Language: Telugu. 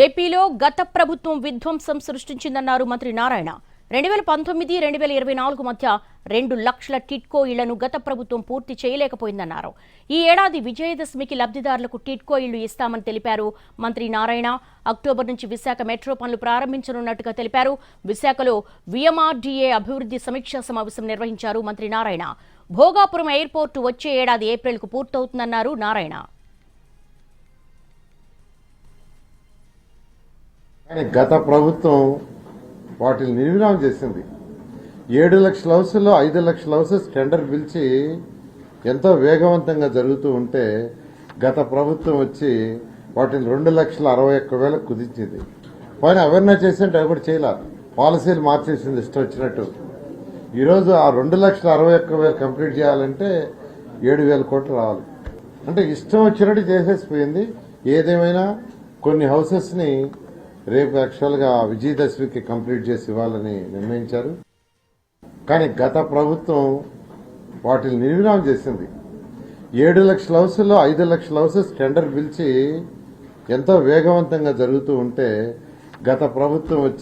ఏపీలో గత ప్రభుత్వం విధ్వంసం సృష్టించిందన్నారు మంత్రి నారాయణ. 2019-2024 మధ్య 2 లక్షల టిడ్కో ఇళ్లను గత ప్రభుత్వం పూర్తి చేయలేకపోయిందన్నారు. ఈ ఏడాది విజయదశమికి లబ్ధిదారులకు టిడ్కో ఇళ్లు ఇస్తామని తెలిపారు మంత్రి నారాయణ. అక్టోబర్ నుంచి విశాఖ మెట్రో పనులు ప్రారంభించనున్నట్టుగా తెలిపారు. విశాఖలో విఎంఆర్డీఏ అభివృద్ధి సమీక్షా సమావేశం నిర్వహించారు మంత్రి నారాయణ. భోగాపురం ఎయిర్పోర్టు వచ్చే ఏడాది ఏప్రిల్కు పూర్తవుతుందన్నారు నారాయణ. గత ప్రభుత్వం వాటిని నిర్విరామం చేసింది. 7 లక్షల హౌసుల్లో 5 లక్షల హౌసెస్ టెండర్ పిలిచి ఎంతో వేగవంతంగా జరుగుతూ ఉంటే గత ప్రభుత్వం వచ్చి వాటిని 2,61,000 కుదించింది. పైన అవేర్నెస్ చేసింటే అవి కూడా చేయలేదు, పాలసీలు మార్చేసింది ఇష్టం వచ్చినట్టు. ఈరోజు ఆ 2,61,000 కంప్లీట్ చేయాలంటే 7,000 కోట్లు రావాలి. అంటే ఇష్టం వచ్చినట్టు చేసేసిపోయింది. ఏదేమైనా కొన్ని హౌసెస్ ని రేపు యాక్చువల్గా విజయదశమికి కంప్లీట్ చేసి ఇవ్వాలని నిర్ణయించారు. కానీ గత ప్రభుత్వం వాటిని నిర్విరామం చేసింది. 7 లక్షల హౌసుల్లో 5 లక్షల హౌసెస్ టెండర్ పిలిచి ఎంతో వేగవంతంగా జరుగుతూ ఉంటే గత ప్రభుత్వం వచ్చి